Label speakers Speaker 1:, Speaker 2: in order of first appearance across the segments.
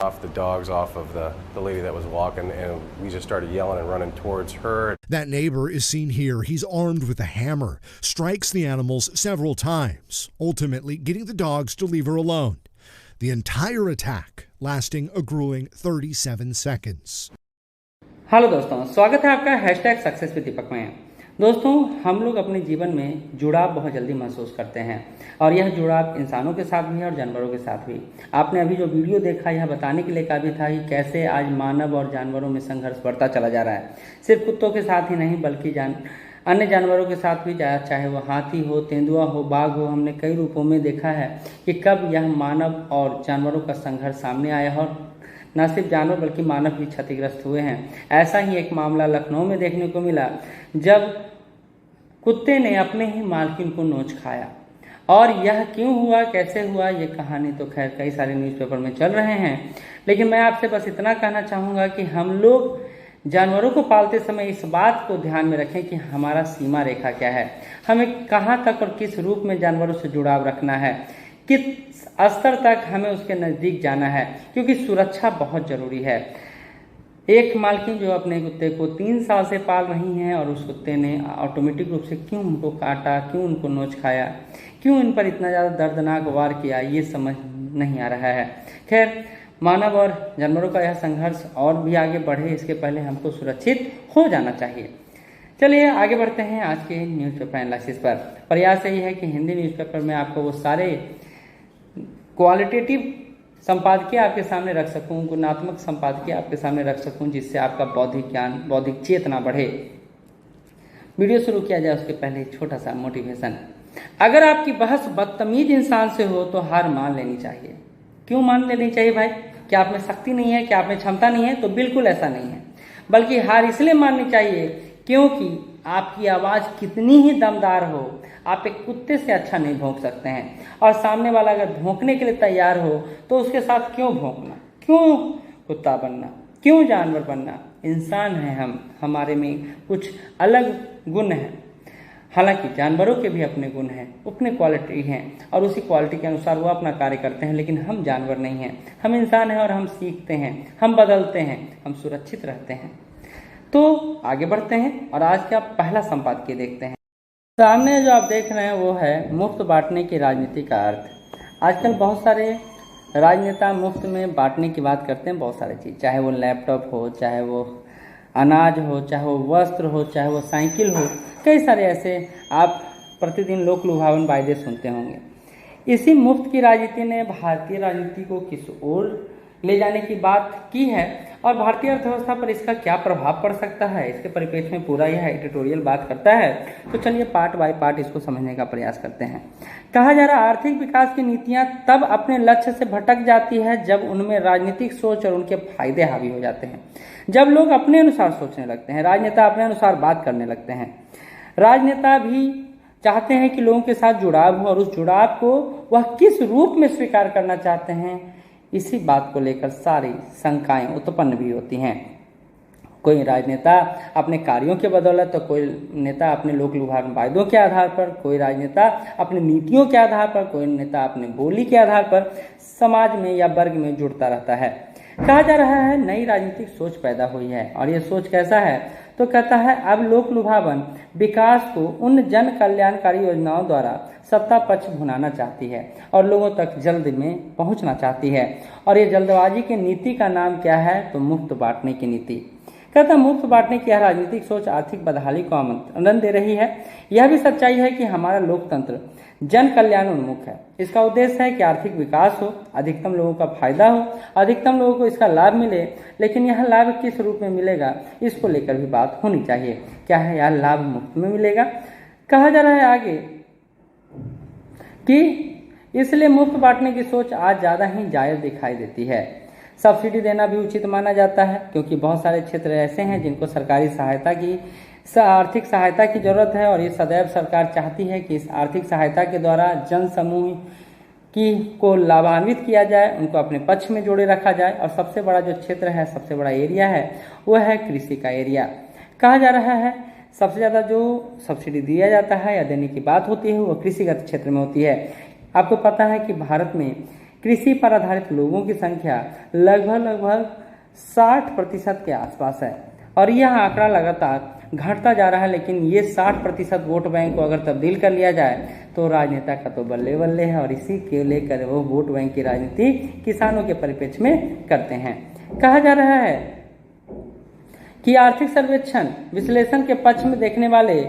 Speaker 1: off the dogs off of the lady that was walking, and we just started yelling and running towards her.
Speaker 2: That neighbor is seen here. He's armed with a hammer, strikes the animals several times, ultimately getting the dogs to leave her alone. The entire attack lasting a grueling 37 seconds.
Speaker 3: Hello दोस्तों, स्वागत है आपका #success with दीपक में। दोस्तों, हम लोग अपने जीवन में जुड़ाव बहुत जल्दी महसूस करते हैं और यह जुड़ाव इंसानों के साथ भी है और जानवरों के साथ भी। आपने अभी जो वीडियो देखा यह बताने के लिए काफ़ी था कि कैसे आज मानव और जानवरों में संघर्ष बढ़ता चला जा रहा है। सिर्फ कुत्तों के साथ ही नहीं बल्कि अन्य जानवरों के साथ भी, चाहे वो हाथी हो, तेंदुआ हो, बाघ हो। हमने कई रूपों में देखा है कि कब यह मानव और जानवरों का संघर्ष सामने आया है और न सिर्फ जानवर बल्कि मानव भी क्षतिग्रस्त हुए हैं। ऐसा ही एक मामला लखनऊ में देखने को मिला जब कुत्ते ने अपने ही मालकिन को नोच खाया। और यह क्यों हुआ, कैसे हुआ, ये कहानी तो खैर कई सारे न्यूज़पेपर में चल रहे हैं, लेकिन मैं आपसे बस इतना कहना चाहूँगा कि हम लोग जानवरों को पालते समय इस बात को ध्यान में रखें कि हमारा सीमा रेखा क्या है, हमें कहाँ तक और किस रूप में जानवरों से जुड़ाव रखना है, किस स्तर तक हमें उसके नज़दीक जाना है, क्योंकि सुरक्षा बहुत ज़रूरी है। एक मालकिन जो अपने कुत्ते को 3 साल से पाल रही हैं और उस कुत्ते ने ऑटोमेटिक रूप से क्यों उनको काटा, क्यों उनको नोच खाया, क्यों इन पर इतना ज़्यादा दर्दनाक वार किया, ये समझ नहीं आ रहा है। खैर, मानव और जानवरों का यह संघर्ष और भी आगे बढ़े इसके पहले हमको सुरक्षित हो जाना चाहिए। चलिए आगे बढ़ते हैं आज के न्यूज़पेपर एनालिसिस पर। प्रयास यही है कि हिंदी न्यूज़पेपर में आपको वो सारे क्वालिटेटिव संपादकीय आपके सामने रख सकूं, गुणात्मक संपादकीय आपके सामने रख सकूं, जिससे आपका बौद्धिक ज्ञान, बौद्धिक चेतना बढ़े। वीडियो शुरू किया जाए उसके पहले छोटा सा मोटिवेशन। अगर आपकी बहस बदतमीज इंसान से हो तो हार मान लेनी चाहिए। क्यों मान लेनी चाहिए भाई? क्या आप में शक्ति नहीं है, क्या आप में क्षमता नहीं है? तो बिल्कुल ऐसा नहीं है, बल्कि हार इसलिए माननी चाहिए क्योंकि आपकी आवाज़ कितनी ही दमदार हो, आप एक कुत्ते से अच्छा नहीं भौंक सकते हैं। और सामने वाला अगर भौंकने के लिए तैयार हो तो उसके साथ क्यों भौंकना, क्यों कुत्ता बनना, क्यों जानवर बनना? इंसान हैं हम, हमारे में कुछ अलग गुण हैं। हालांकि जानवरों के भी अपने गुण हैं, अपने क्वालिटी हैं और उसी क्वालिटी के अनुसार वो अपना कार्य करते हैं, लेकिन हम जानवर नहीं हैं, हम इंसान हैं और हम सीखते हैं, हम बदलते हैं, हम सुरक्षित रहते हैं। तो आगे बढ़ते हैं और आज का पहला संपादकीय देखते हैं। सामने जो आप देख रहे हैं वो है मुफ्त बांटने की राजनीति का अर्थ। आजकल बहुत सारे राजनेता मुफ्त में बांटने की बात करते हैं, बहुत सारी चीज़, चाहे वो लैपटॉप हो, चाहे वो अनाज हो, चाहे वो वस्त्र हो, चाहे वो साइकिल हो, कई सारे ऐसे आप प्रतिदिन लोक लुभावन वायदे सुनते होंगे। इसी मुफ्त की राजनीति ने भारतीय राजनीति को किस ओर ले जाने की बात की है और भारतीय अर्थव्यवस्था पर इसका क्या प्रभाव पड़ सकता है, इसके परिप्रेक्ष्य में पूरा यह एडिटोरियल बात करता है। तो चलिए पार्ट बाय पार्ट इसको समझने का प्रयास करते हैं। कहा जा रहा है आर्थिक विकास की नीतियां तब अपने लक्ष्य से भटक जाती है जब उनमें राजनीतिक सोच और उनके फायदे हावी हो जाते हैं। जब लोग अपने अनुसार सोचने लगते हैं, राजनेता अपने अनुसार बात करने लगते हैं। राजनेता भी चाहते हैं कि लोगों के साथ जुड़ाव हो और उस जुड़ाव को वह किस रूप में स्वीकार करना चाहते हैं, इसी बात को लेकर सारी शंकाएं उत्पन्न भी होती हैं। कोई राजनेता अपने कार्यों के बदौलत, तो कोई नेता अपने लोक लुभावन वायदों के आधार पर, कोई राजनेता अपनी नीतियों के आधार पर, कोई नेता अपने बोली के आधार पर समाज में या वर्ग में जुड़ता रहता है। कहा जा रहा है नई राजनीतिक सोच पैदा हुई है और ये सोच कैसा है? तो कहता है अब लोक लुभावन विकास को उन जन कल्याणकारी योजनाओं द्वारा सत्ता पक्ष भुनाना चाहती है और लोगों तक जल्द में पहुंचना चाहती है। और ये जल्दबाजी की नीति का नाम क्या है? तो मुफ्त बांटने की नीति। कहता मुफ्त बांटने की यह राजनीतिक सोच आर्थिक बदहाली को आमंत्रण दे रही है। यह भी सच्चाई है कि हमारा लोकतंत्र जन कल्याण उन्मुख है। इसका उद्देश्य है कि आर्थिक विकास हो, अधिकतम लोगों का फायदा हो, अधिकतम लोगों को इसका लाभ मिले, लेकिन यह लाभ किस रूप में मिलेगा इसको लेकर भी बात होनी चाहिए। क्या है यह लाभ मुफ्त में मिलेगा? कहा जा रहा है आगे कि इसलिए मुफ्त बांटने की सोच आज ज़्यादा ही जायज़ दिखाई देती है। सब्सिडी देना भी उचित माना जाता है क्योंकि बहुत सारे क्षेत्र ऐसे हैं जिनको सरकारी सहायता की, आर्थिक सहायता की जरूरत है और ये सदैव सरकार चाहती है कि इस आर्थिक सहायता के द्वारा जन समूह को लाभान्वित किया जाए, उनको अपने पक्ष में जोड़े रखा जाए। और सबसे बड़ा जो क्षेत्र है, सबसे बड़ा एरिया है, वो है कृषि का एरिया। कहा जा रहा है सबसे ज़्यादा जो सब्सिडी दिया जाता है या देने की बात होती है वो कृषिगत क्षेत्र में होती है। आपको पता है कि भारत में कृषि पर आधारित लोगों की संख्या लगभग 60% के आसपास है और यह आंकड़ा लगातार घटता जा रहा है। लेकिन ये 60% वोट बैंक को अगर तब्दील कर लिया जाए तो राजनेता का तो बल्ले बल्ले है और इसी के लेकर वो वोट बैंक की राजनीति किसानों के परिप्रेक्ष्य में करते हैं। कहा जा रहा है कि आर्थिक सर्वेक्षण विश्लेषण के पक्ष में देखने वाले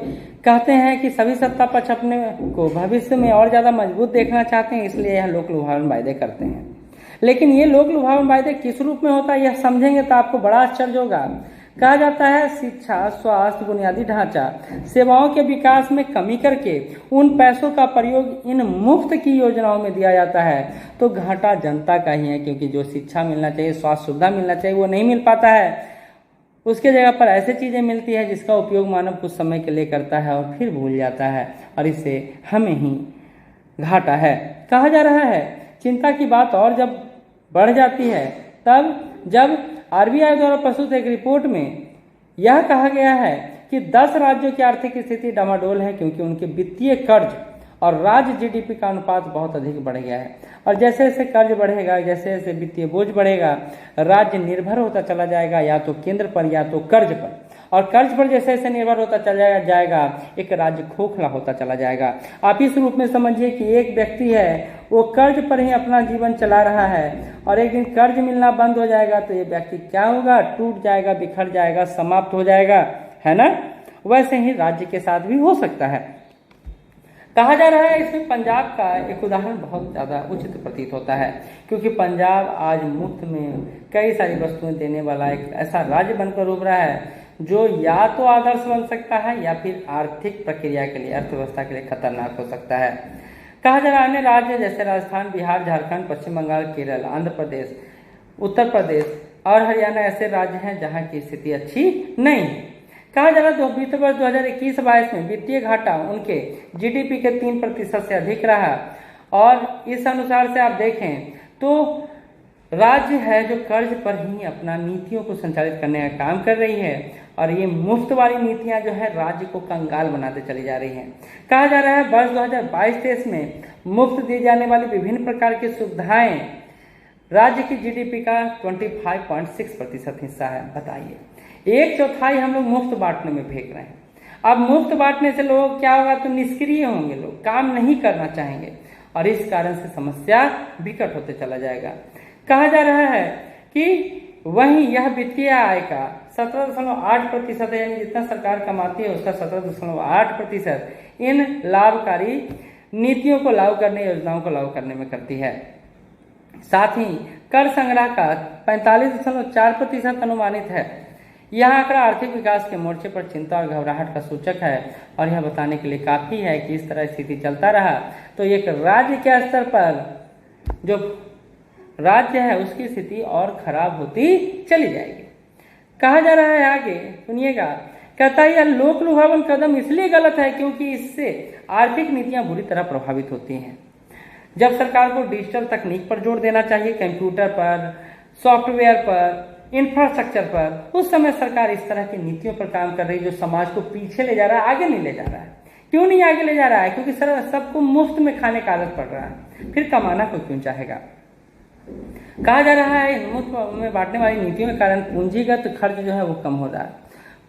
Speaker 3: कहते हैं कि सभी सत्ता पक्ष अपने को भविष्य में और ज्यादा मजबूत देखना चाहते हैं, इसलिए यह लोक लुभावन वायदे करते हैं। लेकिन ये लोक लुभावन वायदे किस रूप में होता है यह समझेंगे तो आपको बड़ा आश्चर्य होगा। कहा जाता है शिक्षा, स्वास्थ्य, बुनियादी ढांचा, सेवाओं के विकास में कमी करके उन पैसों का प्रयोग इन मुफ्त की योजनाओं में दिया जाता है तो घाटा जनता का ही है, क्योंकि जो शिक्षा मिलना चाहिए, स्वास्थ्य सुविधा मिलना चाहिए वो नहीं मिल पाता है। उसके जगह पर ऐसे चीजें मिलती है जिसका उपयोग मानव कुछ समय के लिए करता है और फिर भूल जाता है और इससे हमें ही घाटा है। कहा जा रहा है चिंता की बात और जब बढ़ जाती है तब जब आरबीआई द्वारा प्रस्तुत एक रिपोर्ट में यह कहा गया है कि 10 राज्यों की आर्थिक स्थिति डामाडोल है क्योंकि उनके वित्तीय कर्ज और राज्य जीडीपी का अनुपात बहुत अधिक बढ़ गया है और जैसे जैसे कर्ज बढ़ेगा, जैसे जैसे वित्तीय बोझ बढ़ेगा, राज्य निर्भर होता चला जाएगा या तो केंद्र पर या तो कर्ज पर, और कर्ज पर जैसे जैसे निर्भर होता चला जाएगा एक राज्य खोखला होता चला जाएगा। आप इस रूप में समझिए कि एक व्यक्ति है वो कर्ज पर ही अपना जीवन चला रहा है और एक दिन कर्ज मिलना बंद हो जाएगा तो ये व्यक्ति क्या होगा, टूट जाएगा, बिखर जाएगा, समाप्त हो जाएगा, है ना। वैसे ही राज्य के साथ भी हो सकता है। कहा जा रहा है इसमें पंजाब का एक उदाहरण बहुत ज्यादा उचित प्रतीत होता है क्योंकि पंजाब आज मुफ्त में कई सारी वस्तुएं देने वाला एक ऐसा राज्य बनकर उभरा है जो या तो आदर्श बन सकता है या फिर आर्थिक प्रक्रिया के लिए, अर्थव्यवस्था के लिए खतरनाक हो सकता है। कहा जा रहा है अन्य राज्य जैसे राजस्थान, बिहार, झारखंड, पश्चिम बंगाल, केरल, आंध्र प्रदेश, उत्तर प्रदेश और हरियाणा ऐसे राज्य हैं जहां की स्थिति अच्छी नहीं है। कहा जा रहा है वित्त वर्ष 2021-22 में वित्तीय घाटा उनके जीडीपी के 3% से अधिक रहा और इस अनुसार से आप देखें तो राज्य है जो कर्ज पर ही अपना नीतियों को संचालित करने का काम कर रही है और ये मुफ्त वाली नीतियां जो है राज्य को कंगाल बनाते चली जा रही हैं। कहा जा रहा है वर्ष 2022-23 में मुफ्त दी जाने वाली विभिन्न प्रकार की सुविधाएं राज्य की जीडीपी का 25.6% हिस्सा है। बताइए, 1/4 हम लोग मुफ्त बांटने में फेंक रहे हैं। अब मुफ्त बांटने से लोग क्या होगा, तो निष्क्रिय होंगे, लोग काम नहीं करना चाहेंगे और इस कारण से समस्या विकट होते चला जाएगा। कहा जा रहा है कि वहीं यह वित्तीय आय का 17.8% यानी जितना सरकार कमाती है उसका 17.8% इन लाभकारी नीतियों को लागू करने, योजनाओं को लागू करने में करती है। साथ ही कर संग्रह का 45.4% अनुमानित है। यह आंकड़ा आर्थिक विकास के मोर्चे पर चिंता और घबराहट का सूचक है और यह बताने के लिए काफी है कि इस तरह स्थिति चलता रहा तो एक राज्य के स्तर पर जो राज्य है उसकी स्थिति और खराब होती चली जाएगी। कहा जा रहा है आगे सुनिएगा, कहता है यह लोक लुभावन कदम इसलिए गलत है क्योंकि इससे आर्थिक नीतियां बुरी तरह प्रभावित होती हैं। जब सरकार को डिजिटल तकनीक पर जोर देना चाहिए, कंप्यूटर पर, सॉफ्टवेयर पर, इंफ्रास्ट्रक्चर पर, उस समय सरकार इस तरह की नीतियों पर काम कर रही है जो समाज को पीछे ले जा रहा है, आगे नहीं ले जा रहा है। क्यों नहीं आगे ले जा रहा है? क्योंकि सबको मुफ्त में खाने का आदत पड़ रहा है, फिर कमाना कोई क्यों चाहेगा। कहा जा रहा है इन मुफ्त में बांटने वाली नीतियों के कारण पूंजीगत खर्च जो है वो कम हो रहा है।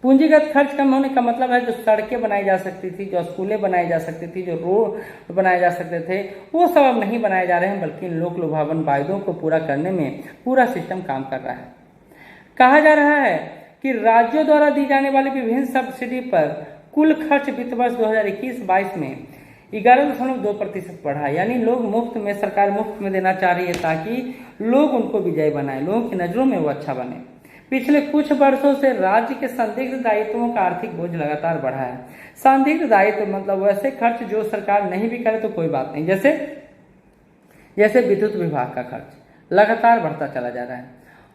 Speaker 3: पूंजीगत खर्च कम होने का मतलब है जो सड़कें बनाई जा सकती थी, जो स्कूलें बनाई जा सकती थी, जो रोड बनाए जा सकते थे, वो सब अब नहीं बनाए जा रहे हैं, बल्कि लोक लुभावन वायदों को पूरा करने में पूरा सिस्टम काम कर रहा है। कहा जा रहा है कि राज्यों द्वारा दी जाने वाली विभिन्न सब्सिडी पर कुल खर्च वित्त वर्ष 2021-22 में 11.2% बढ़ा। यानी लोग मुफ्त में, सरकार मुफ्त में देना चाह रही है ताकि लोग उनको विजय बनाए, लोगों की नजरों में वो अच्छा बने। पिछले कुछ वर्षों से राज्य के संदिग्ध दायित्वों का आर्थिक बोझ लगातार बढ़ा है। संदिग्ध दायित्व मतलब वैसे खर्च जो सरकार नहीं भी करे तो कोई बात नहीं, जैसे विद्युत विभाग का खर्च लगातार बढ़ता चला जा रहा है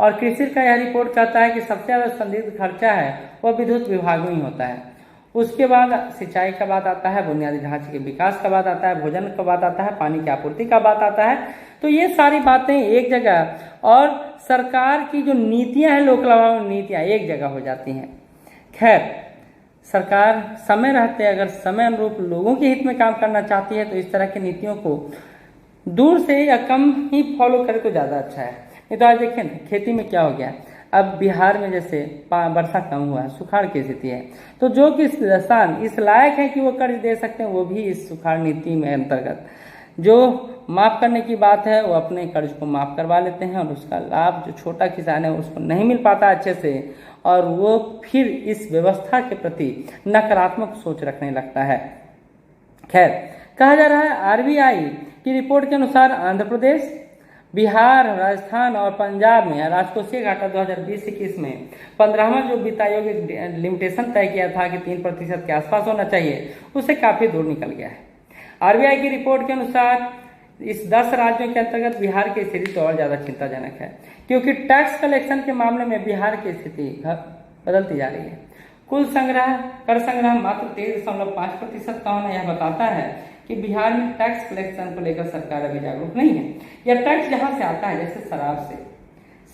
Speaker 3: और कृषि का यह रिपोर्ट कहता है कि सबसे ज्यादा संदिग्ध खर्चा है वह विद्युत विभाग में ही होता है। उसके बाद सिंचाई का बात आता है, बुनियादी ढांचे के विकास का बात आता है, भोजन का बात आता है, पानी की आपूर्ति का बात आता है। तो ये सारी बातें एक जगह और सरकार की जो नीतियां हैं, लोक लुभावन नीतियां एक जगह हो जाती हैं। खैर, सरकार समय रहते अगर समय अनुरूप लोगों के हित में काम करना चाहती है तो इस तरह की नीतियों को दूर से या कम ही फॉलो करे तो ज़्यादा अच्छा है। नहीं तो आज देखिए ना खेती में क्या हो गया, अब बिहार में जैसे वर्षा कम हुआ है, सुखाड़ की स्थिति है, तो जो किसान इस लायक है कि वो कर्ज दे सकते हैं वो भी इस सुखाड़ नीति में अंतर्गत जो माफ़ करने की बात है वो अपने कर्ज को माफ़ करवा लेते हैं, और उसका लाभ जो छोटा किसान है उसको नहीं मिल पाता अच्छे से, और वो फिर इस व्यवस्था के प्रति नकारात्मक सोच रखने लगता है। खैर, कहा जा रहा है आरबीआई की रिपोर्ट के अनुसार आंध्र प्रदेश, बिहार, राजस्थान और पंजाब में राजकोषीय घाटा 2020-21 में 15वां जो वित्त आयोग लिमिटेशन तय किया था कि 3% के आसपास होना चाहिए, उससे काफ़ी दूर निकल गया है। आरबीआई की रिपोर्ट के अनुसार इस 10 राज्यों के अंतर्गत बिहार की स्थिति तो और ज़्यादा चिंताजनक है, क्योंकि टैक्स कलेक्शन के मामले में बिहार की स्थिति बदलती जा रही है। कुल कर संग्रह मात्र 13.5% का होना यह बताता है कि बिहार में टैक्स कलेक्शन को लेकर सरकार अभी जागरूक नहीं है। यह टैक्स जहां से आता है, जैसे शराब से,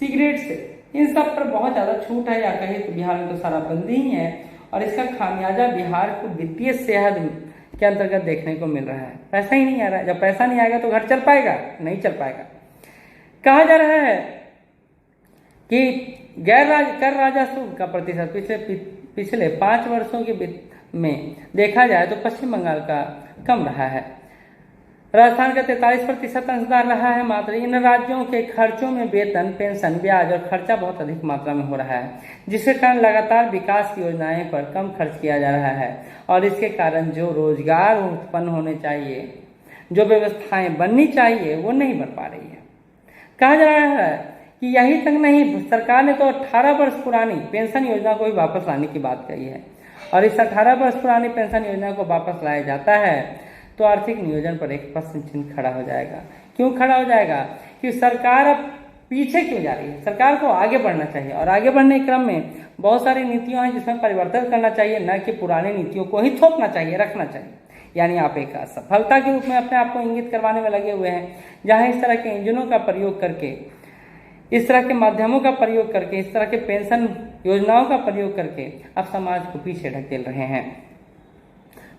Speaker 3: सिगरेट से, इन सब पर बहुत ज़्यादा छूट है, या कहीं तो बिहार में तो शराबबंदी ही है, और इसका खामियाजा बिहार को वित्तीय सेहत के अंतर्गत देखने को मिल रहा है। पैसा ही नहीं आ रहा है, जब पैसा नहीं आएगा तो घर चल पाएगा? नहीं चल पाएगा। कहा जा रहा है कि कर राजस्व का प्रतिशत पिछले 5 वर्षों के में देखा जाए तो पश्चिम बंगाल का कम रहा है, राजस्थान का 43% अंशदान रहा है। मात्र इन राज्यों के खर्चों में वेतन, पेंशन, ब्याज और खर्चा बहुत अधिक मात्रा में हो रहा है, जिसके कारण लगातार विकास की योजनाएं पर कम खर्च किया जा रहा है, और इसके कारण जो रोजगार उत्पन्न होने चाहिए, जो व्यवस्थाएं बननी चाहिए, वो नहीं बन पा रही है। कहा जा रहा है कि यही तक नहीं, सरकार ने तो 18 वर्ष पुरानी पेंशन योजना को भी वापस लाने की बात कही है, और इस 18 वर्ष पुरानी पेंशन योजना को वापस लाया जाता है तो आर्थिक नियोजन पर एक प्रश्न चिन्ह खड़ा हो जाएगा। क्यों खड़ा हो जाएगा? कि सरकार अब पीछे क्यों जा रही है? सरकार को आगे बढ़ना चाहिए, और आगे बढ़ने के क्रम में बहुत सारी नीतियां हैं जिसमें परिवर्तन करना चाहिए, न कि पुरानी नीतियों को ही थोपना चाहिए, रखना चाहिए। यानी आप एक असफलता के रूप में अपने आप को इंगित करवाने में लगे हुए हैं, जहां इस तरह के इंजनों का प्रयोग करके, इस तरह के माध्यमों का प्रयोग करके, इस तरह के पेंशन योजनाओं का प्रयोग करके आप समाज को पीछे ढकेल रहे हैं।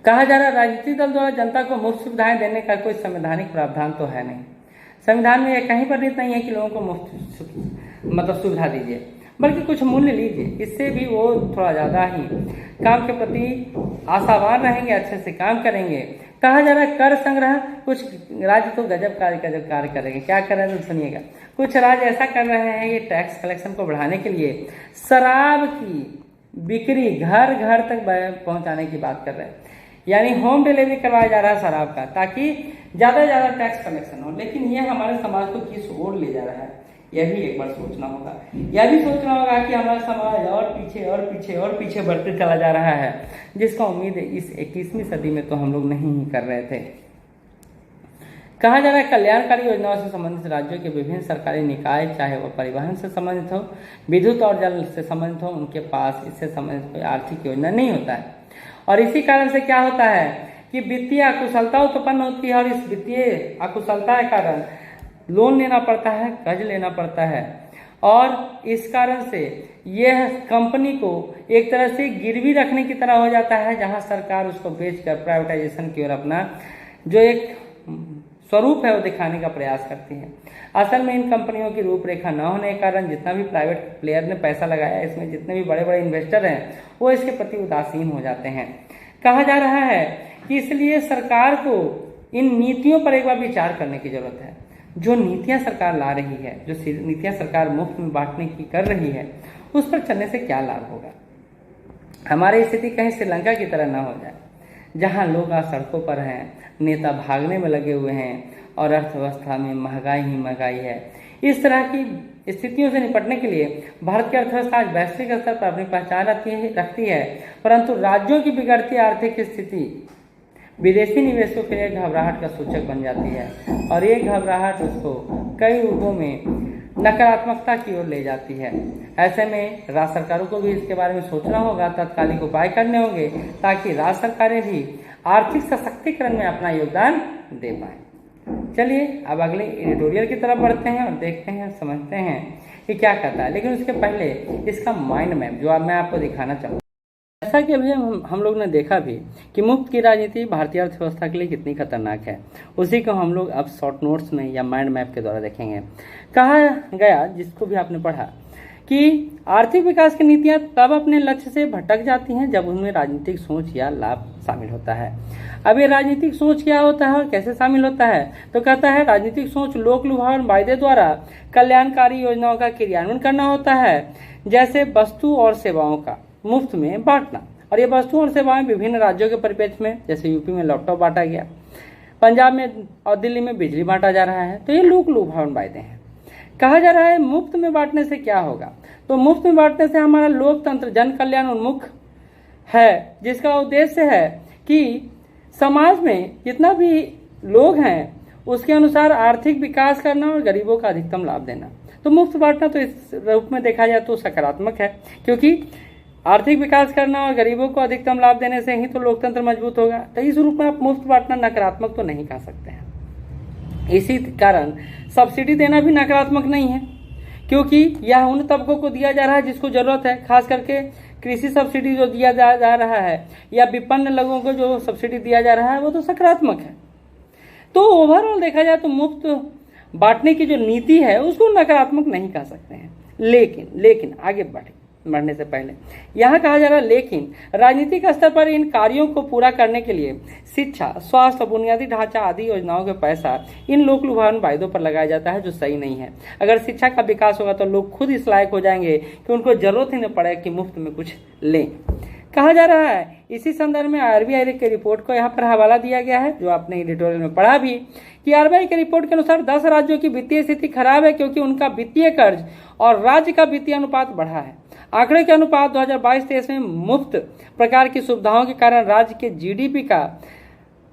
Speaker 3: कहा जा रहा है राजनीतिक दल द्वारा जनता को मुफ्त सुविधाएं देने का कोई संवैधानिक प्रावधान तो है नहीं। संविधान में यह कहीं पर नहीं है कि लोगों को मुफ्त सुविधा दीजिए, बल्कि कुछ मूल्य लीजिए, इससे भी वो थोड़ा ज़्यादा ही काम के प्रति आशावान रहेंगे, अच्छे से काम करेंगे। कहा जा रहा है कर संग्रह, कुछ राज्य तो गजब कार्य करेंगे। क्या कर रहे हैं तो सुनिएगा। कुछ राज्य ऐसा कर रहे हैं कि टैक्स कलेक्शन को बढ़ाने के लिए शराब की बिक्री घर घर तक पहुंचाने की बात कर रहे हैं, यानी होम डिलीवरी करवाया जा रहा है शराब का, ताकि ज़्यादा से ज़्यादा टैक्स कलेक्शन हो। लेकिन यह हमारे समाज को किस ओर ले जा रहा है, यह भी एक बार सोचना होगा। यह भी सोचना होगा कि हमारा समाज और पीछे और पीछे और पीछे बढ़ते चला जा रहा है, जिसका उम्मीद इस 21वीं सदी में तो हम लोग नहीं ही कर रहे थे। कहा जा रहा है कल्याणकारी योजनाओं से संबंधित राज्यों के विभिन्न सरकारी निकाय, चाहे वह परिवहन से संबंधित हो, विद्युत और जल से संबंधित हो, उनके पास इससे संबंधित कोई आर्थिक योजना नहीं होता है। और इसी कारण से क्या होता है कि वित्तीय अकुशलता उत्पन्न होती है, और इस वित्तीय अकुशलता के कारण लोन लेना पड़ता है, कर्ज लेना पड़ता है, और इस कारण से यह कंपनी को एक तरह से गिरवी रखने की तरह हो जाता है, जहां सरकार उसको बेचकर प्राइवेटाइजेशन की ओर अपना जो एक स्वरूप है वो दिखाने का प्रयास करती है। असल में इन कंपनियों की रूपरेखा न होने के कारण जितना भी प्राइवेट प्लेयर ने पैसा लगाया, इसमें जितने भी बड़े बड़े इन्वेस्टर हैं वो इसके प्रति उदासीन हो जाते हैं। कहा जा रहा है कि इसलिए सरकार को इन नीतियों पर एक बार विचार करने की जरूरत है। जो नीतियां सरकार ला रही है, जो नीतियां सरकार मुफ्त में बांटने की कर रही है, उस पर चलने से क्या लाभ होगा। हमारी स्थिति कहीं श्रीलंका की तरह ना हो जाए, जहां लोग आज सड़कों पर हैं, नेता भागने में लगे हुए हैं, और अर्थव्यवस्था में महंगाई ही महंगाई है। इस तरह की स्थितियों से निपटने के लिए भारत की अर्थव्यवस्था आज वैश्विक स्तर पर अपनी पहचान रखती है, परंतु राज्यों की बिगड़ती आर्थिक स्थिति विदेशी निवेशकों के लिए घबराहट का सूचक बन जाती है, और ये घबराहट उसको कई रूपों में नकारात्मकता की ओर ले जाती है। ऐसे में राज्य सरकारों को भी इसके बारे में सोचना होगा, तत्कालिक उपाय करने होंगे, ताकि राज्य सरकारें भी आर्थिक सशक्तिकरण में अपना योगदान दे पाएं। चलिए अब अगले एडिटोरियल की तरफ बढ़ते हैं और देखते हैं, समझते हैं कि क्या कहता है। लेकिन उसके पहले इसका माइंड मैप जो अब मैं आपको दिखाना चाहूँगा। जैसा कि अभी हम लोग ने देखा भी कि मुफ्त की राजनीति भारतीय अर्थव्यवस्था के लिए कितनी खतरनाक है, उसी को हम लोग अब शॉर्ट नोट्स में या माइंड मैप के द्वारा देखेंगे। कहा गया, जिसको भी आपने पढ़ा, कि आर्थिक विकास की नीतियां तब अपने लक्ष्य से भटक जाती हैं जब उनमें राजनीतिक सोच या लाभ शामिल होता है। अब ये राजनीतिक सोच क्या होता है और कैसे शामिल होता है? तो कहता है राजनीतिक सोच लोक लुभावन वायदे द्वारा कल्याणकारी योजनाओं का क्रियान्वयन करना होता है, जैसे वस्तु और सेवाओं का मुफ्त में बांटना। और ये वस्तु और सेवाएं विभिन्न राज्यों के परिप्रेक्ष्य में, जैसे यूपी में लैपटॉप बांटा गया, पंजाब में और दिल्ली में बिजली बांटा जा रहा है, तो ये लोक लुभावन वायदे हैं। कहा जा रहा है मुफ्त में बांटने से क्या होगा? तो मुफ्त में बांटने से हमारा लोकतंत्र जन कल्याण उन्मुख है, जिसका उद्देश्य है कि समाज में जितना भी लोग हैं उसके अनुसार आर्थिक विकास करना और गरीबों का अधिकतम लाभ देना। तो मुफ्त बांटना तो इस रूप में देखा जाए तो सकारात्मक है, क्योंकि आर्थिक विकास करना और गरीबों को अधिकतम लाभ देने से ही तो लोकतंत्र मजबूत होगा। तो इस रूप में आप मुफ्त बांटना नकारात्मक तो नहीं कह सकते हैं। इसी कारण सब्सिडी देना भी नकारात्मक नहीं है, क्योंकि यह उन तबकों को दिया जा रहा है जिसको जरूरत है। खास करके कृषि सब्सिडी जो दिया जा रहा है या विपन्न लोगों को जो सब्सिडी दिया जा रहा है वो तो सकारात्मक है। तो ओवरऑल देखा जाए तो मुफ्त बांटने की जो नीति है उसको नकारात्मक नहीं कह सकते हैं। लेकिन आगे बढ़ने से पहले यहाँ कहा जा रहा है, लेकिन राजनीतिक स्तर पर इन कार्यों को पूरा करने के लिए शिक्षा, स्वास्थ्य, बुनियादी ढांचा आदि योजनाओं का पैसा इन लोक लुभावन वायदों पर लगाया जाता है, जो सही नहीं है। अगर शिक्षा का विकास होगा तो लोग खुद इस लायक हो जाएंगे कि उनको जरूरत ही न पड़े कि मुफ्त में कुछ लें। कहा जा रहा है, इसी संदर्भ में आरबीआई की रिपोर्ट को यहाँ पर हवाला दिया गया है, जो आपने एडिटोरियल में पढ़ा भी, कि आरबीआई की रिपोर्ट के अनुसार 10 राज्यों की वित्तीय स्थिति खराब है क्योंकि उनका वित्तीय कर्ज और राज्य का वित्तीय अनुपात बढ़ा है। आंकड़े के अनुपात 2022-23 में मुफ्त प्रकार की सुविधाओं के कारण राज्य के जीडीपी का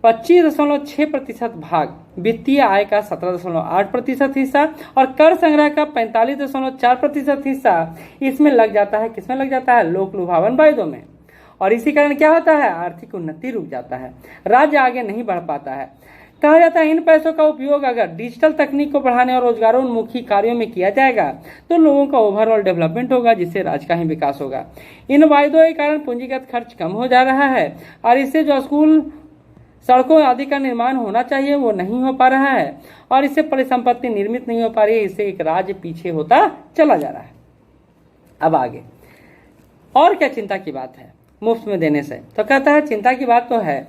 Speaker 3: 25.6% भाग, वित्तीय आय का 17.8% हिस्सा और कर संग्रह का 45.4% हिस्सा इसमें लग जाता है। किसमें लग जाता है? लोक लुभावन वायदों में। और इसी कारण क्या होता है? आर्थिक उन्नति रुक जाता है, राज्य आगे नहीं बढ़ पाता है। कहा जाता है इन पैसों का उपयोग अगर डिजिटल तकनीक को बढ़ाने और रोजगारोन्मुखी कार्यों में किया जाएगा तो लोगों का ओवरऑल डेवलपमेंट होगा, जिससे राज्य का ही विकास होगा। इन वायदों के कारण पूंजीगत खर्च कम हो जा रहा है और इससे जो स्कूल, सड़कों आदि का निर्माण होना चाहिए वो नहीं हो पा रहा है और इससे परिसंपत्ति निर्मित नहीं हो पा रही है। इससे एक राज्य पीछे होता चला जा रहा है। अब आगे और क्या चिंता की बात है मुफ्त में देने से? तो कहता है चिंता की बात तो है,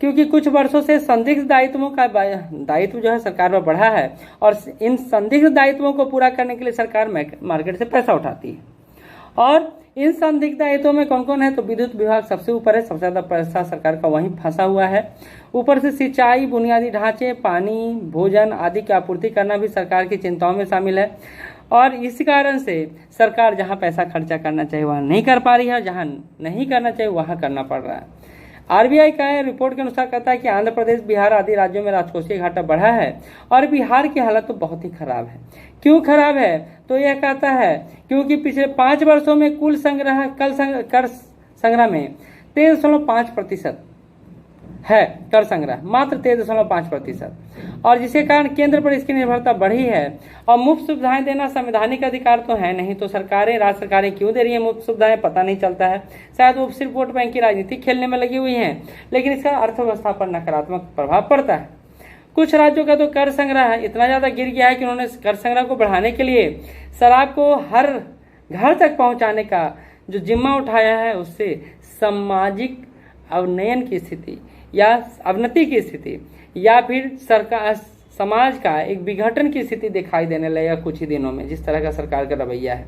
Speaker 3: क्योंकि कुछ वर्षों से संदिग्ध दायित्वों का दायित्व जो है सरकार पर बढ़ा है और इन संदिग्ध दायित्वों को पूरा करने के लिए सरकार मार्केट से पैसा उठाती है। और इन संदिग्ध दायित्वों में कौन कौन है? तो विद्युत विभाग सबसे ऊपर है, सबसे ज्यादा पैसा सरकार का वहीं फंसा हुआ है। ऊपर से सिंचाई, बुनियादी ढांचे, पानी, भोजन आदि की आपूर्ति करना भी सरकार की चिंताओं में शामिल है। और इस कारण से सरकार जहां पैसा खर्चा करना चाहिए वहां नहीं कर पा रही है, जहां नहीं करना चाहिए वहां करना पड़ रहा है। आरबीआई का रिपोर्ट के अनुसार कहता है कि आंध्र प्रदेश, बिहार आदि राज्यों में राजकोषीय घाटा बढ़ा है और बिहार की हालत तो बहुत ही खराब है। क्यों खराब है? तो यह कहता है क्योंकि पिछले 5 वर्षों में कुल कर संग्रह में 13.5% है, कर संग्रह मात्र 13.5%, और जिसके कारण केंद्र पर इसकी निर्भरता बढ़ी है। और मुफ्त सुविधाएं देना संवैधानिक अधिकार तो है नहीं, तो सरकारें, राज्य सरकारें क्यों दे रही है मुफ्त सुविधाएं पता नहीं चलता है। शायद वो सिर्फ वोट बैंक की राजनीति खेलने में लगी हुई हैं, लेकिन इसका अर्थव्यवस्था पर नकारात्मक प्रभाव पड़ता है। कुछ राज्यों का तो कर संग्रह इतना ज्यादा गिर गया है कि उन्होंने कर संग्रह को बढ़ाने के लिए शराब को हर घर तक पहुंचाने का जो जिम्मा उठाया है, उससे सामाजिक अवनयन की स्थिति या अवनति की स्थिति या फिर सरकार समाज का एक विघटन की स्थिति दिखाई देने लगेगा कुछ ही दिनों में, जिस तरह का सरकार का रवैया है।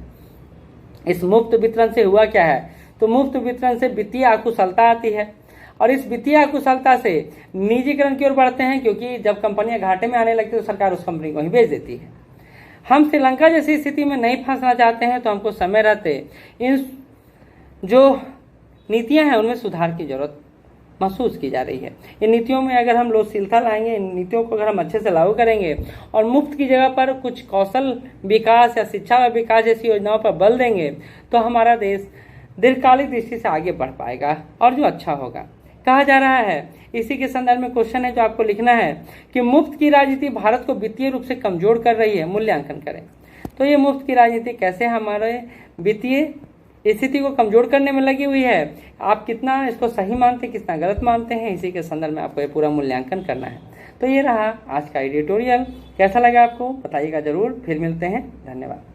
Speaker 3: इस मुफ्त वितरण से हुआ क्या है? तो मुफ्त वितरण से वित्तीय अकुशलता आती है और इस वित्तीय अकुशलता से निजीकरण की ओर बढ़ते हैं, क्योंकि जब कंपनियां घाटे में आने लगती है तो सरकार उस कंपनी को ही बेच देती है। हम श्रीलंका जैसी स्थिति में नहीं फंसना चाहते हैं, तो हमको समय रहते इन जो नीतियां हैं उनमें सुधार की जरूरत महसूस की जा रही है। इन नीतियों में अगर हम लोकशीलता लाएंगे, इन नीतियों को अगर हम अच्छे से लागू करेंगे और मुफ्त की जगह पर कुछ कौशल विकास या शिक्षा विकास जैसी योजनाओं पर बल देंगे, तो हमारा देश दीर्घकालिक दृष्टि से आगे बढ़ पाएगा और जो अच्छा होगा। कहा जा रहा है, इसी के संदर्भ में क्वेश्चन है जो आपको लिखना है कि मुफ्त की राजनीति भारत को वित्तीय रूप से कमजोर कर रही है, मूल्यांकन करें। तो ये मुफ्त की राजनीति कैसे हमारे वित्तीय स्थिति को कमजोर करने में लगी हुई है। आप कितना इसको सही मानते हैं, कितना गलत मानते हैं, इसी के संदर्भ में आपको ये पूरा मूल्यांकन करना है। तो ये रहा आज का एडिटोरियल। कैसा लगा आपको बताइएगा जरूर। फिर मिलते हैं। धन्यवाद।